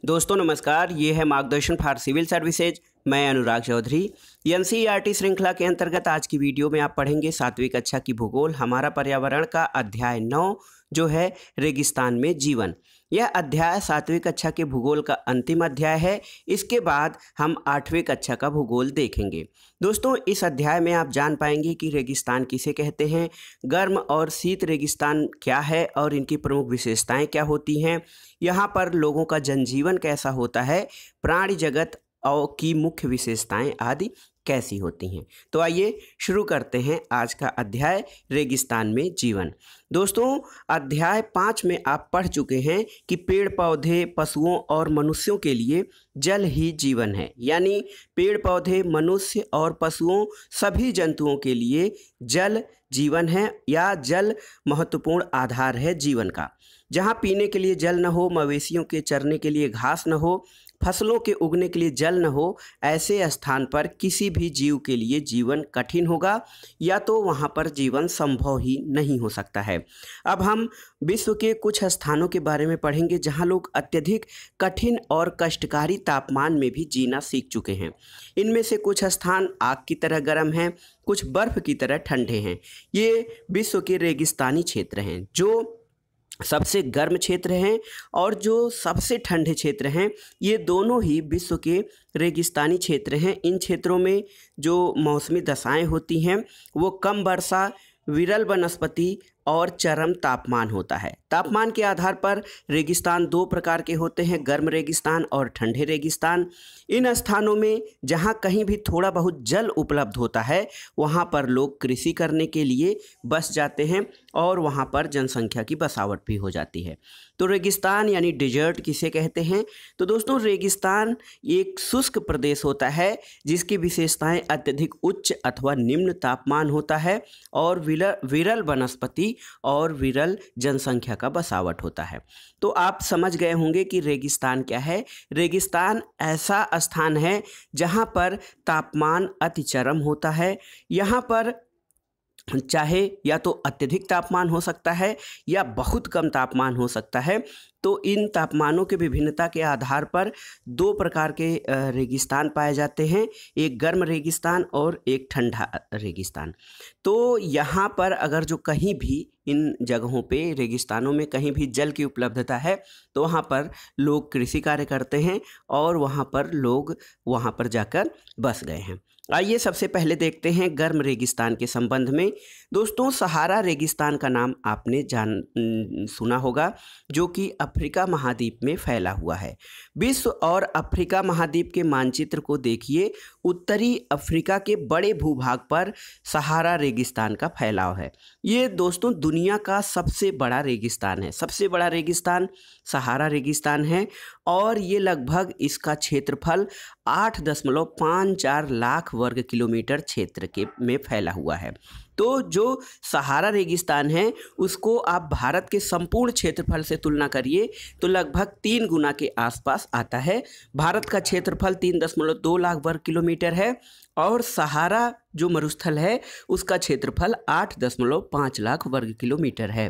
दोस्तों नमस्कार, ये है मार्गदर्शन फॉर सिविल सर्विसेज। मैं अनुराग चौधरी। एनसीईआरटी श्रृंखला के अंतर्गत आज की वीडियो में आप पढ़ेंगे 7वीं कक्षा की भूगोल, हमारा पर्यावरण का अध्याय 9 जो है रेगिस्तान में जीवन। यह अध्याय 7वीं कक्षा के भूगोल का अंतिम अध्याय है। इसके बाद हम 8वीं कक्षा का भूगोल देखेंगे। दोस्तों इस अध्याय में आप जान पाएंगे कि रेगिस्तान किसे कहते हैं, गर्म और शीत रेगिस्तान क्या है और इनकी प्रमुख विशेषताएं क्या होती हैं, यहाँ पर लोगों का जनजीवन कैसा होता है, प्राणी जगत और की मुख्य विशेषताएं आदि कैसी होती हैं। तो आइए शुरू करते हैं आज का अध्याय रेगिस्तान में जीवन। दोस्तों अध्याय 5 में आप पढ़ चुके हैं कि पेड़ पौधे, पशुओं और मनुष्यों के लिए जल ही जीवन है, यानी पेड़ पौधे, मनुष्य और पशुओं सभी जंतुओं के लिए जल जीवन है या जल महत्वपूर्ण आधार है जीवन का। जहाँ पीने के लिए जल न हो, मवेशियों के चरने के लिए घास न हो, फसलों के उगने के लिए जल न हो, ऐसे स्थान पर किसी भी जीव के लिए जीवन कठिन होगा या तो वहाँ पर जीवन संभव ही नहीं हो सकता है। अब हम विश्व के कुछ स्थानों के बारे में पढ़ेंगे जहाँ लोग अत्यधिक कठिन और कष्टकारी तापमान में भी जीना सीख चुके हैं। इनमें से कुछ स्थान आग की तरह गर्म हैं, कुछ बर्फ़ की तरह ठंडे हैं। ये विश्व के रेगिस्तानी क्षेत्र हैं जो सबसे गर्म क्षेत्र हैं और जो सबसे ठंडे क्षेत्र हैं। ये दोनों ही विश्व के रेगिस्तानी क्षेत्र हैं। इन क्षेत्रों में जो मौसमी दशाएं होती हैं वो कम वर्षा, विरल वनस्पति और चरम तापमान होता है। तापमान के आधार पर रेगिस्तान दो प्रकार के होते हैं, गर्म रेगिस्तान और ठंडे रेगिस्तान। इन स्थानों में जहाँ कहीं भी थोड़ा बहुत जल उपलब्ध होता है वहाँ पर लोग कृषि करने के लिए बस जाते हैं और वहाँ पर जनसंख्या की बसावट भी हो जाती है। तो रेगिस्तान यानी डिजर्ट किसे कहते हैं? तो दोस्तों रेगिस्तान एक शुष्क प्रदेश होता है जिसकी विशेषताएं अत्यधिक उच्च अथवा निम्न तापमान होता है और विरल वनस्पति और विरल जनसंख्या का बसावट होता है। तो आप समझ गए होंगे कि रेगिस्तान क्या है। रेगिस्तान ऐसा स्थान है जहां पर तापमान अति चरम होता है। यहाँ पर चाहे या तो अत्यधिक तापमान हो सकता है या बहुत कम तापमान हो सकता है। तो इन तापमानों के विभिन्नता के आधार पर दो प्रकार के रेगिस्तान पाए जाते हैं, एक गर्म रेगिस्तान और एक ठंडा रेगिस्तान। तो यहाँ पर अगर जो कहीं भी इन जगहों पे रेगिस्तानों में कहीं भी जल की उपलब्धता है तो वहाँ पर लोग कृषि कार्य करते हैं और वहाँ पर लोग वहाँ पर जाकर बस गए हैं। आइए सबसे पहले देखते हैं गर्म रेगिस्तान के संबंध में। दोस्तों सहारा रेगिस्तान का नाम आपने सुना होगा जो कि अफ्रीका महाद्वीप में फैला हुआ है। विश्व और अफ्रीका महाद्वीप के मानचित्र को देखिए, उत्तरी अफ्रीका के बड़े भूभाग पर सहारा रेगिस्तान का फैलाव है। ये दोस्तों दुनिया का सबसे बड़ा रेगिस्तान है। सबसे बड़ा रेगिस्तान सहारा रेगिस्तान है और ये लगभग इसका क्षेत्रफल 8.54 लाख वर्ग किलोमीटर क्षेत्र के में फैला हुआ है। तो जो सहारा रेगिस्तान है उसको आप भारत के संपूर्ण क्षेत्रफल से तुलना करिए तो लगभग 3 गुना के आसपास आता है। भारत का क्षेत्रफल 3.2 लाख वर्ग किलोमीटर है और सहारा जो मरुस्थल है उसका क्षेत्रफल 8.5 लाख वर्ग किलोमीटर है।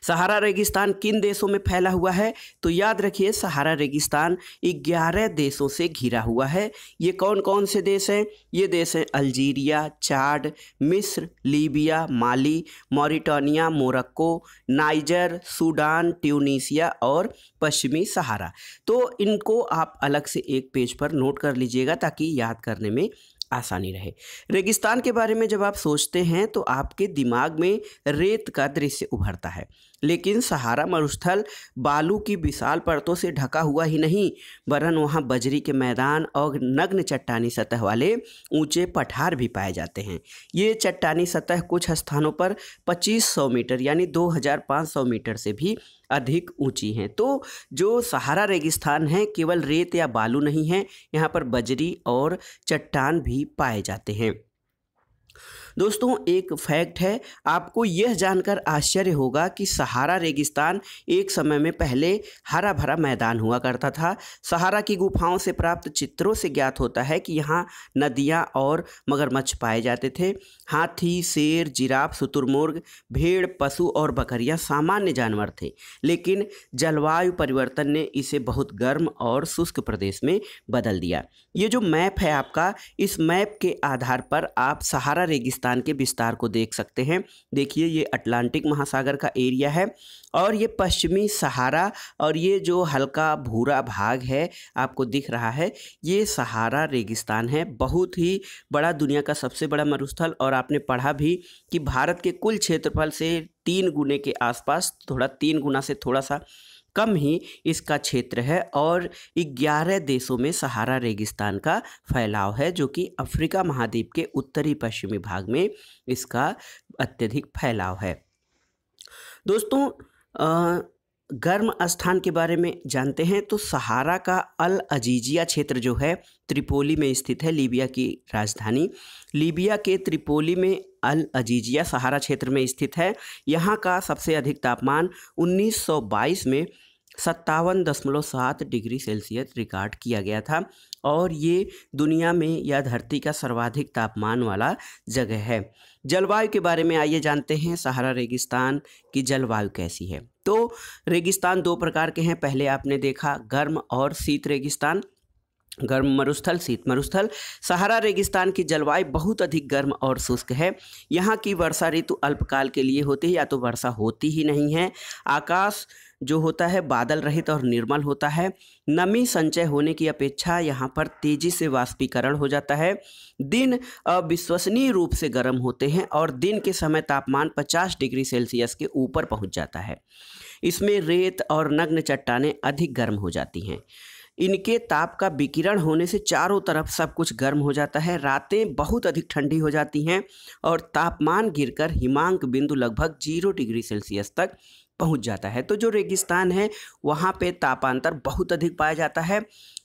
सहारा रेगिस्तान किन देशों में फैला हुआ है? तो याद रखिए सहारा रेगिस्तान 11 देशों से घिरा हुआ है। ये कौन कौन से देश हैं? ये देश हैं अल्जीरिया, चाड, मिस्र, Libya, Mali, Mauritania, Morocco, Niger, Sudan, Tunisia और पश्चिमी सहारा। तो इनको आप अलग से एक पेज पर नोट कर लीजिएगा ताकि याद करने में आसानी रहे। रेगिस्तान के बारे में जब आप सोचते हैं तो आपके दिमाग में रेत का दृश्य उभरता है, लेकिन सहारा मरुस्थल बालू की विशाल परतों से ढका हुआ ही नहीं वरन वहाँ बजरी के मैदान और नग्न चट्टानी सतह वाले ऊंचे पठार भी पाए जाते हैं। ये चट्टानी सतह कुछ स्थानों पर 2500 मीटर यानी 2500 मीटर से भी अधिक ऊंची हैं। तो जो सहारा रेगिस्तान है केवल रेत या बालू नहीं है, यहाँ पर बजरी और चट्टान भी पाए जाते हैं। दोस्तों एक फैक्ट है, आपको यह जानकर आश्चर्य होगा कि सहारा रेगिस्तान एक समय में पहले हरा भरा मैदान हुआ करता था। सहारा की गुफाओं से प्राप्त चित्रों से ज्ञात होता है कि यहाँ नदियाँ और मगरमच्छ पाए जाते थे। हाथी, शेर, जिराफ, शुतुरमुर्ग, भेड़, पशु और बकरियाँ सामान्य जानवर थे, लेकिन जलवायु परिवर्तन ने इसे बहुत गर्म और शुष्क प्रदेश में बदल दिया। ये जो मैप है आपका, इस मैप के आधार पर आप सहारा रेगिस्तान के विस्तार को देख सकते हैं। देखिए ये अटलांटिक महासागर का एरिया है और ये पश्चिमी सहारा, और ये जो हल्का भूरा भाग है आपको दिख रहा है, ये सहारा रेगिस्तान है। बहुत ही बड़ा, दुनिया का सबसे बड़ा मरुस्थल, और आपने पढ़ा भी कि भारत के कुल क्षेत्रफल से 3 गुने के आसपास, 3 गुना से थोड़ा सा कम ही इसका क्षेत्र है, और 11 देशों में सहारा रेगिस्तान का फैलाव है, जो कि अफ्रीका महाद्वीप के उत्तरी पश्चिमी भाग में इसका अत्यधिक फैलाव है। दोस्तों गर्म स्थान के बारे में जानते हैं तो सहारा का अल अजीजिया क्षेत्र जो है त्रिपोली में स्थित है, लीबिया की राजधानी। लीबिया के त्रिपोली में अल अजीजिया सहारा क्षेत्र में स्थित है। यहाँ का सबसे अधिक तापमान 1922 में 57.7 डिग्री सेल्सियस रिकॉर्ड किया गया था, और ये दुनिया में या धरती का सर्वाधिक तापमान वाला जगह है। जलवायु के बारे में आइए जानते हैं, सहारा रेगिस्तान की जलवायु कैसी है। तो रेगिस्तान 2 प्रकार के हैं। पहले आपने देखा गर्म और शीत रेगिस्तान, गर्म मरुस्थल, शीत मरुस्थल। सहारा रेगिस्तान की जलवायु बहुत अधिक गर्म और शुष्क है। यहाँ की वर्षा ऋतु अल्पकाल के लिए होती है, या तो वर्षा होती ही नहीं है। आकाश जो होता है बादल रहित और निर्मल होता है। नमी संचय होने की अपेक्षा यहाँ पर तेजी से वाष्पीकरण हो जाता है। दिन अविश्वसनीय रूप से गर्म होते हैं, और दिन के समय तापमान 50 डिग्री सेल्सियस के ऊपर पहुँच जाता है। इसमें रेत और नग्न चट्टानें अधिक गर्म हो जाती हैं। इनके ताप का विकिरण होने से चारों तरफ सब कुछ गर्म हो जाता है। रातें बहुत अधिक ठंडी हो जाती हैं, और तापमान गिरकर हिमांक बिंदु लगभग 0 डिग्री सेल्सियस तक पहुंच जाता है। तो जो रेगिस्तान है वहाँ पे तापांतर बहुत अधिक पाया जाता है।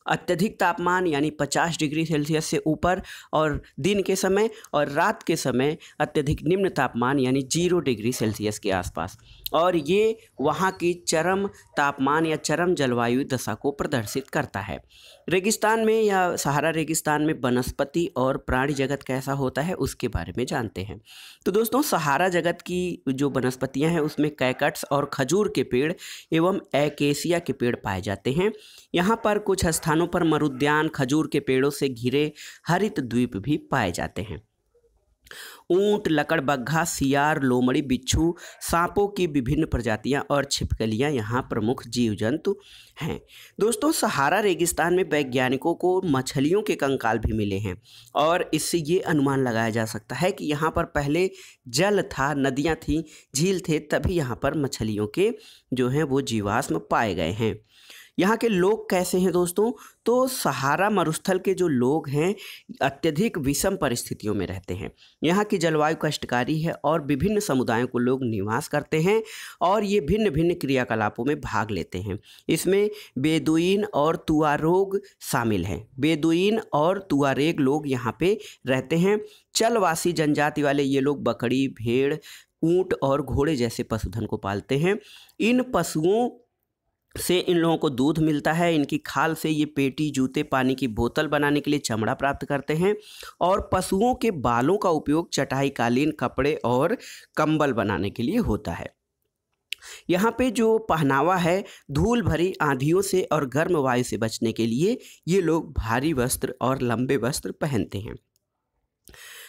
अत्यधिक तापमान यानी 50 डिग्री सेल्सियस से ऊपर और दिन के समय, और रात के समय अत्यधिक निम्न तापमान यानी 0 डिग्री सेल्सियस के आसपास, और ये वहाँ की चरम तापमान या चरम जलवायु दशा को प्रदर्शित करता है। रेगिस्तान में या सहारा रेगिस्तान में वनस्पति और प्राणी जगत कैसा होता है उसके बारे में जानते हैं। तो दोस्तों सहारा जगत की जो वनस्पतियां हैं उसमें कैकट्स और खजूर के पेड़ एवं एकेसिया के पेड़ पाए जाते हैं। यहाँ पर कुछ स्थानों पर मरुद्यान, खजूर के पेड़ों से घिरे हरित द्वीप भी पाए जाते हैं। ऊंट, लकड़बग्घा, सियार, लोमड़ी, बिच्छू, सांपों की विभिन्न प्रजातियां और छिपकलियां यहाँ प्रमुख जीव जंतु हैं। दोस्तों सहारा रेगिस्तान में वैज्ञानिकों को मछलियों के कंकाल भी मिले हैं, और इससे ये अनुमान लगाया जा सकता है कि यहाँ पर पहले जल था, नदियाँ थीं, झील थे, तभी यहाँ पर मछलियों के जो हैं वो जीवाश्म पाए गए हैं। यहाँ के लोग कैसे हैं दोस्तों? तो सहारा मरुस्थल के जो लोग हैं अत्यधिक विषम परिस्थितियों में रहते हैं। यहाँ की जलवायु कष्टकारी है और विभिन्न समुदायों को लोग निवास करते हैं, और ये भिन्न भिन्न क्रियाकलापों में भाग लेते हैं। इसमें बेदुइन और तुआरेग शामिल हैं। बेदुइन और तुआरेग लोग यहाँ पे रहते हैं। चलवासी जनजाति वाले ये लोग बकरी, भेड़, ऊँट और घोड़े जैसे पशुधन को पालते हैं। इन पशुओं से इन लोगों को दूध मिलता है। इनकी खाल से ये पेटी, जूते, पानी की बोतल बनाने के लिए चमड़ा प्राप्त करते हैं, और पशुओं के बालों का उपयोग चटाई, कालीन, कपड़े और कंबल बनाने के लिए होता है। यहाँ पे जो पहनावा है, धूल भरी आंधियों से और गर्म वायु से बचने के लिए ये लोग भारी वस्त्र और लंबे वस्त्र पहनते हैं।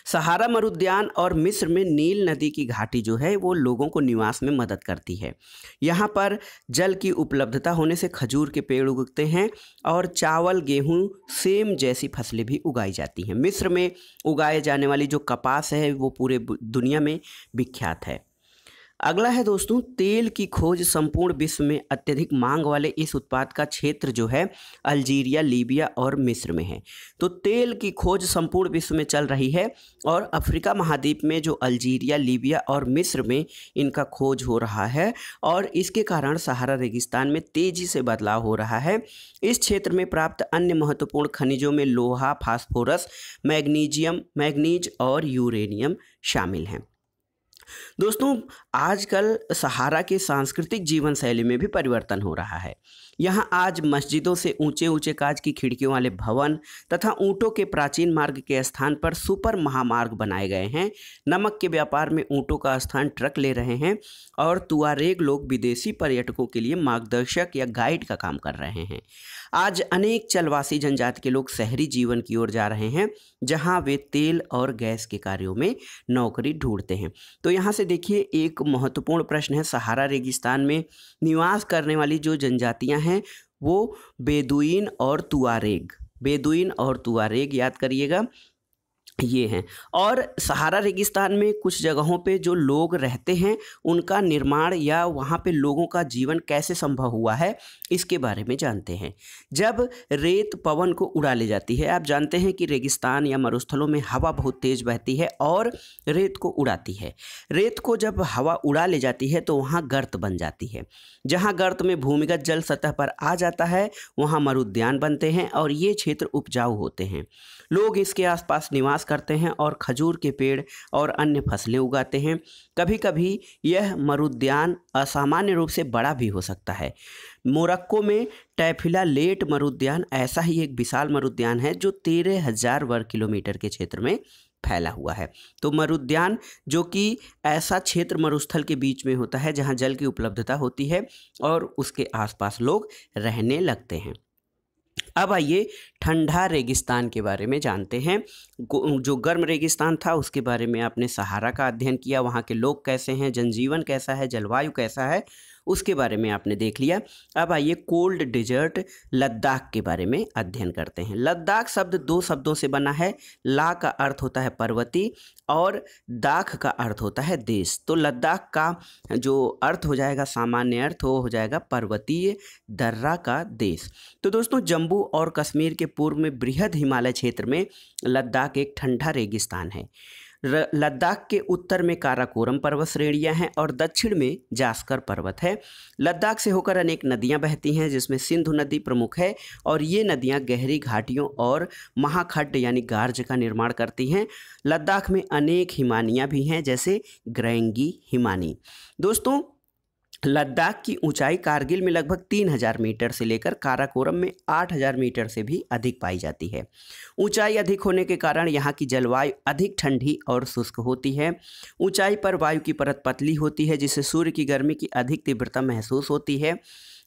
सहारा मरुद्यान और मिस्र में नील नदी की घाटी जो है वो लोगों को निवास में मदद करती है। यहाँ पर जल की उपलब्धता होने से खजूर के पेड़ उगते हैं, और चावल, गेहूँ, सेम जैसी फसलें भी उगाई जाती हैं। मिस्र में उगाए जाने वाली जो कपास है वो पूरे दुनिया में विख्यात है। अगला है दोस्तों, तेल की खोज संपूर्ण विश्व में अत्यधिक मांग वाले इस उत्पाद का क्षेत्र जो है अल्जीरिया, लीबिया और मिस्र में है। तो तेल की खोज संपूर्ण विश्व में चल रही है और अफ्रीका महाद्वीप में जो अल्जीरिया, लीबिया और मिस्र में इनका खोज हो रहा है और इसके कारण सहारा रेगिस्तान में तेजी से बदलाव हो रहा है। इस क्षेत्र में प्राप्त अन्य महत्वपूर्ण खनिजों में लोहा, फास्फोरस, मैग्नीज और यूरेनियम शामिल हैं। दोस्तों, आजकल सहारा के सांस्कृतिक जीवन शैली में भी परिवर्तन हो रहा है। यहाँ आज मस्जिदों से ऊंचे ऊंचे कांच की खिड़कियों वाले भवन तथा ऊंटों के प्राचीन मार्ग के स्थान पर सुपर महामार्ग बनाए गए हैं। नमक के व्यापार में ऊंटों का स्थान ट्रक ले रहे हैं और तुआरेग लोग विदेशी पर्यटकों के लिए मार्गदर्शक या गाइड का काम कर रहे हैं। आज अनेक चलवासी जनजाति के लोग शहरी जीवन की ओर जा रहे हैं, जहां वे तेल और गैस के कार्यों में नौकरी ढूंढते हैं। तो यहाँ से देखिए, एक महत्वपूर्ण प्रश्न है, सहारा रेगिस्तान में निवास करने वाली जो जनजातियां हैं वो बेदुइन और तुआरेग याद करिएगा, ये हैं। और सहारा रेगिस्तान में कुछ जगहों पे जो लोग रहते हैं उनका निर्माण या वहाँ पे लोगों का जीवन कैसे संभव हुआ है, इसके बारे में जानते हैं। जब रेत पवन को उड़ा ले जाती है, आप जानते हैं कि रेगिस्तान या मरुस्थलों में हवा बहुत तेज बहती है और रेत को उड़ाती है। रेत को जब हवा उड़ा ले जाती है तो वहाँ गर्त बन जाती है। जहाँ गर्त में भूमिगत जल सतह पर आ जाता है वहाँ मरुद्यान बनते हैं और ये क्षेत्र उपजाऊ होते हैं। लोग इसके आसपास निवास करते हैं और खजूर के पेड़ और अन्य फसलें उगाते हैं। कभी कभी यह मरुद्यान असामान्य रूप से बड़ा भी हो सकता है। मोरक्को में टैफिला लेट मरुद्यान ऐसा ही एक विशाल मरुद्यान है जो 13,000 वर्ग किलोमीटर के क्षेत्र में फैला हुआ है। तो मरुद्यान जो कि ऐसा क्षेत्र मरुस्थल के बीच में होता है जहां जल की उपलब्धता होती है और उसके आसपास लोग रहने लगते हैं। अब आइए ठंडा रेगिस्तान के बारे में जानते हैं। जो गर्म रेगिस्तान था उसके बारे में आपने सहारा का अध्ययन किया, वहाँ के लोग कैसे हैं, जनजीवन कैसा है, जलवायु कैसा है, उसके बारे में आपने देख लिया। अब आइए कोल्ड डेजर्ट लद्दाख के बारे में अध्ययन करते हैं। लद्दाख शब्द 2 शब्दों से बना है। ला का अर्थ होता है पर्वतीय और दाख का अर्थ होता है देश। तो लद्दाख का जो अर्थ हो जाएगा, सामान्य अर्थ वो हो जाएगा पर्वतीय दर्रा का देश। तो दोस्तों, जम्मू और कश्मीर के पूर्व में बृहद हिमालय क्षेत्र में लद्दाख एक ठंडा रेगिस्तान है। लद्दाख के उत्तर में काराकोरम पर्वत श्रेणियां हैं और दक्षिण में जास्कर पर्वत है। लद्दाख से होकर अनेक नदियां बहती हैं जिसमें सिंधु नदी प्रमुख है और ये नदियां गहरी घाटियों और महाखड्ड यानी गार्ज का निर्माण करती हैं। लद्दाख में अनेक हिमानियां भी हैं जैसे ग्रैंगी हिमानी। दोस्तों, लद्दाख की ऊंचाई कारगिल में लगभग 3,000 मीटर से लेकर काराकोरम में 8,000 मीटर से भी अधिक पाई जाती है। ऊंचाई अधिक होने के कारण यहाँ की जलवायु अधिक ठंडी और शुष्क होती है। ऊंचाई पर वायु की परत पतली होती है जिससे सूर्य की गर्मी की अधिक तीव्रता महसूस होती है।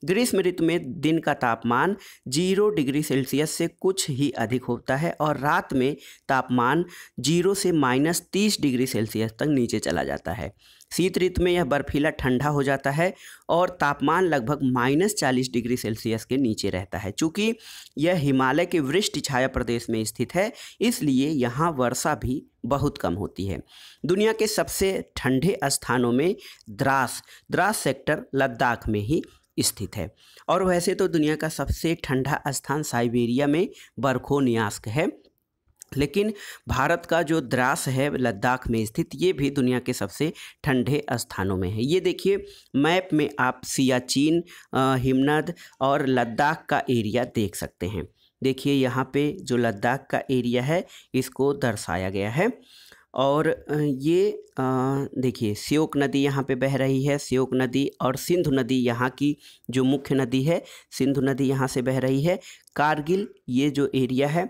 ग्रीष्म ऋतु में दिन का तापमान 0 डिग्री सेल्सियस से कुछ ही अधिक होता है और रात में तापमान 0 से -30 डिग्री सेल्सियस तक नीचे चला जाता है। शीत ऋतु में यह बर्फीला ठंडा हो जाता है और तापमान लगभग -40 डिग्री सेल्सियस के नीचे रहता है। चूँकि यह हिमालय के वृष्टि छाया प्रदेश में स्थित है इसलिए यहाँ वर्षा भी बहुत कम होती है। दुनिया के सबसे ठंडे स्थानों में द्रास सेक्टर लद्दाख में ही स्थित है। और वैसे तो दुनिया का सबसे ठंडा स्थान साइबेरिया में बरखोनियास्क है, लेकिन भारत का जो द्रास है लद्दाख में स्थित, ये भी दुनिया के सबसे ठंडे स्थानों में है। ये देखिए मैप में आप सियाचिन, हिमनद और लद्दाख का एरिया देख सकते हैं। देखिए यहाँ पे जो लद्दाख का एरिया है इसको दर्शाया गया है और ये देखिए श्योक नदी यहाँ पे बह रही है। श्योक नदी और सिंधु नदी यहाँ की जो मुख्य नदी है, सिंधु नदी यहाँ से बह रही है। कारगिल ये जो एरिया है,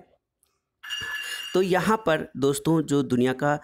तो यहाँ पर दोस्तों जो दुनिया का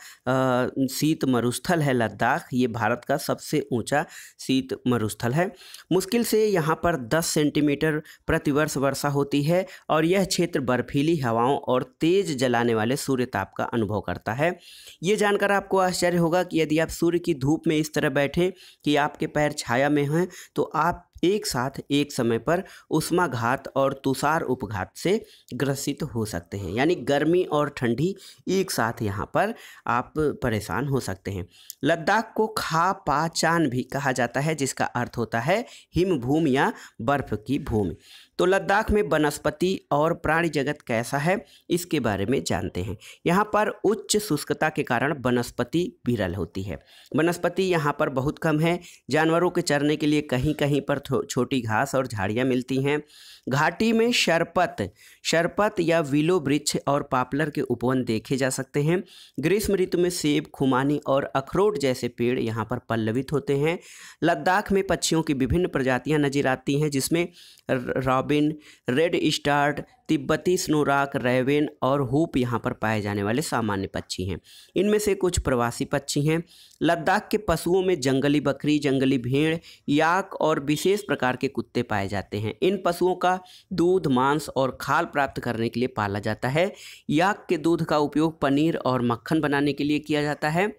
शीत मरुस्थल है लद्दाख, ये भारत का सबसे ऊंचा शीत मरुस्थल है। मुश्किल से यहाँ पर 10 सेंटीमीटर प्रतिवर्ष वर्षा होती है और यह क्षेत्र बर्फीली हवाओं और तेज जलाने वाले सूर्य ताप का अनुभव करता है। ये जानकर आपको आश्चर्य होगा कि यदि आप सूर्य की धूप में इस तरह बैठें कि आपके पैर छाया में हैं तो आप एक साथ एक समय पर उष्माघात और तुषार उपघात से ग्रसित हो सकते हैं। यानी गर्मी और ठंडी एक साथ यहाँ पर आप परेशान हो सकते हैं। लद्दाख को खा पा चान भी कहा जाता है, जिसका अर्थ होता है हिम भूमि या बर्फ की भूमि। तो लद्दाख में वनस्पति और प्राणी जगत कैसा है, इसके बारे में जानते हैं। यहाँ पर उच्च शुष्कता के कारण वनस्पति विरल होती है। वनस्पति यहाँ पर बहुत कम है। जानवरों के चरने के लिए कहीं कहीं पर छोटी घास और झाड़ियाँ मिलती हैं। घाटी में शरपत या विलो वृक्ष और पापलर के उपवन देखे जा सकते हैं। ग्रीष्म ऋतु में सेब, खुमानी और अखरोट जैसे पेड़ यहाँ पर पल्लवित होते हैं। लद्दाख में पक्षियों की विभिन्न प्रजातियाँ नजर आती हैं, जिसमें रॉबिन, रेड स्टार्ट, तिब्बती स्नोराक, रेवेन और हुप यहाँ पर पाए जाने वाले सामान्य पक्षी हैं। इनमें से कुछ प्रवासी पक्षी हैं। लद्दाख के पशुओं में जंगली बकरी, जंगली भेड़, याक और विशेष प्रकार के कुत्ते पाए जाते हैं। इन पशुओं का दूध, मांस और खाल प्राप्त करने के लिए पाला जाता है। याक के दूध का उपयोग पनीर और मक्खन बनाने के लिए किया जाता है।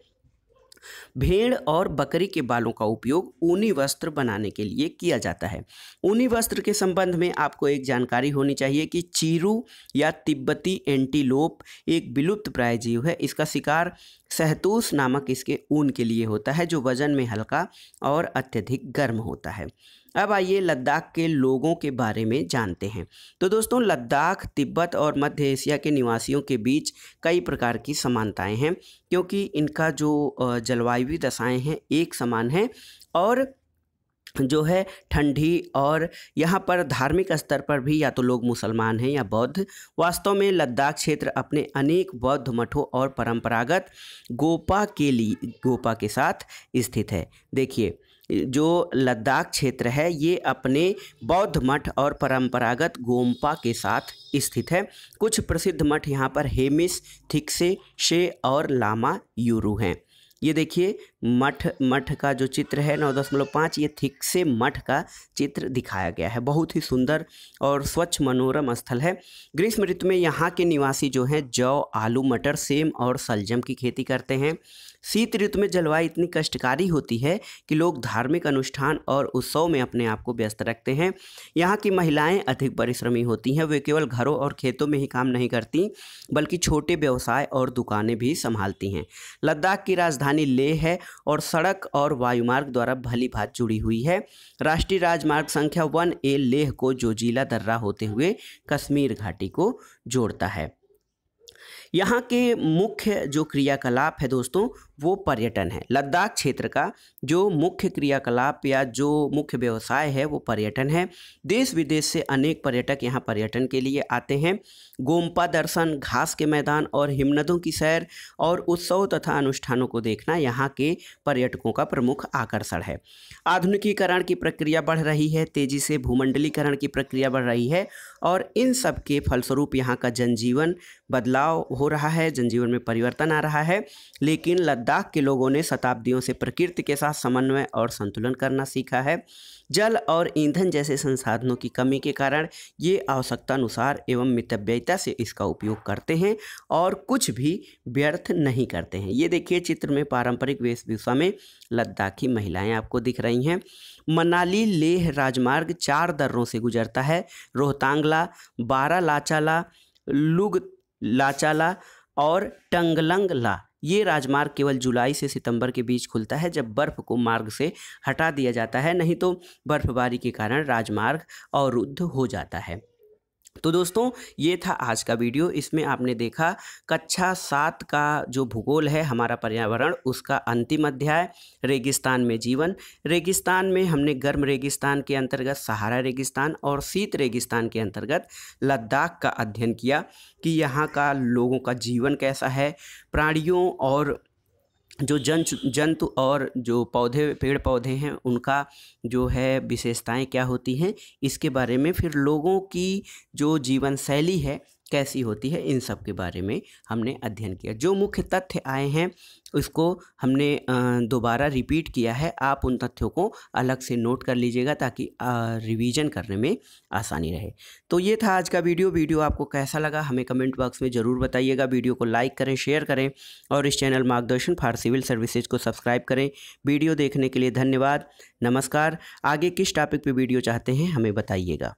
भेड़ और बकरी के बालों का उपयोग ऊनी वस्त्र बनाने के लिए किया जाता है। ऊनी वस्त्र के संबंध में आपको एक जानकारी होनी चाहिए कि चीरू या तिब्बती एंटीलोप एक विलुप्त प्राय जीव है। इसका शिकार शहतूश नामक इसके ऊन के लिए होता है, जो वजन में हल्का और अत्यधिक गर्म होता है। अब आइए लद्दाख के लोगों के बारे में जानते हैं। तो दोस्तों, लद्दाख, तिब्बत और मध्य एशिया के निवासियों के बीच कई प्रकार की समानताएं हैं, क्योंकि इनका जो जलवायु दशाएं हैं एक समान है और जो है ठंडी, और यहाँ पर धार्मिक स्तर पर भी या तो लोग मुसलमान हैं या बौद्ध। वास्तव में लद्दाख क्षेत्र अपने अनेक बौद्ध मठों और परंपरागत गोपा के साथ स्थित है। देखिए, जो लद्दाख क्षेत्र है ये अपने बौद्ध मठ और परंपरागत गोम्पा के साथ स्थित है। कुछ प्रसिद्ध मठ यहाँ पर हेमिस, थिक्से, शे और लामा यूरू हैं। ये देखिए मठ का जो चित्र है 9.5, ये थिक्से मठ का चित्र दिखाया गया है। बहुत ही सुंदर और स्वच्छ मनोरम स्थल है। ग्रीष्म ऋतु में यहाँ के निवासी जो हैं जौ, आलू, मटर, सेम और सलजम की खेती करते हैं। शीत ऋतु में जलवायु इतनी कष्टकारी होती है कि लोग धार्मिक अनुष्ठान और उत्सव में अपने आप को व्यस्त रखते हैं। यहाँ की महिलाएं अधिक परिश्रमी होती हैं। वे केवल घरों और खेतों में ही काम नहीं करती, बल्कि छोटे व्यवसाय और दुकानें भी संभालती हैं। लद्दाख की राजधानी लेह है और सड़क और वायुमार्ग द्वारा भली भांति जुड़ी हुई है। राष्ट्रीय राजमार्ग संख्या 1A लेह को जोजिला दर्रा होते हुए कश्मीर घाटी को जोड़ता है। यहाँ के मुख्य जो क्रियाकलाप है दोस्तों, वो पर्यटन है। लद्दाख क्षेत्र का जो मुख्य क्रियाकलाप या जो मुख्य व्यवसाय है वो पर्यटन है। देश विदेश से अनेक पर्यटक यहाँ पर्यटन के लिए आते हैं। गोम्पा दर्शन, घास के मैदान और हिमनदों की सैर और उत्सव तथा अनुष्ठानों को देखना यहाँ के पर्यटकों का प्रमुख आकर्षण है। आधुनिकीकरण की प्रक्रिया बढ़ रही है, तेजी से भूमंडलीकरण की प्रक्रिया बढ़ रही है और इन सब के फलस्वरूप यहाँ का जनजीवन बदलाव हो रहा है, जनजीवन में परिवर्तन आ रहा है। लेकिन लद्दाख के लोगों ने शताब्दियों से प्रकृति के साथ समन्वय और संतुलन करना सीखा है। जल और ईंधन जैसे संसाधनों की कमी के कारण ये आवश्यकता अनुसार एवं मितव्ययिता से इसका उपयोग करते हैं और कुछ भी व्यर्थ नहीं करते हैं। ये देखिए चित्र में पारंपरिक वेशभूषा में लद्दाखी महिलाएं आपको दिख रही हैं। मनाली लेह राजमार्ग 4 दर्रों से गुजरता है। रोहतांगला, बारा लाचाला, लुग लाचाला और टंगलंगला। ये राजमार्ग केवल जुलाई से सितंबर के बीच खुलता है, जब बर्फ़ को मार्ग से हटा दिया जाता है, नहीं तो बर्फबारी के कारण राजमार्ग अवरुद्ध हो जाता है। तो दोस्तों, ये था आज का वीडियो। इसमें आपने देखा कक्षा 7 का जो भूगोल है हमारा पर्यावरण, उसका अंतिम अध्याय रेगिस्तान में जीवन। रेगिस्तान में हमने गर्म रेगिस्तान के अंतर्गत सहारा रेगिस्तान और शीत रेगिस्तान के अंतर्गत लद्दाख का अध्ययन किया कि यहाँ का लोगों का जीवन कैसा है, प्राणियों और जो जंतु और जो पेड़ पौधे हैं उनका जो है विशेषताएं क्या होती हैं, इसके बारे में। फिर लोगों की जो जीवन शैली है कैसी होती है, इन सब के बारे में हमने अध्ययन किया। जो मुख्य तथ्य आए हैं उसको हमने दोबारा रिपीट किया है। आप उन तथ्यों को अलग से नोट कर लीजिएगा ताकि रिवीजन करने में आसानी रहे। तो ये था आज का वीडियो आपको कैसा लगा हमें कमेंट बॉक्स में ज़रूर बताइएगा। वीडियो को लाइक करें, शेयर करें और इस चैनल मार्गदर्शन फॉर सिविल सर्विसेज को सब्सक्राइब करें। वीडियो देखने के लिए धन्यवाद। नमस्कार। आगे किस टॉपिक पे वीडियो चाहते हैं हमें बताइएगा।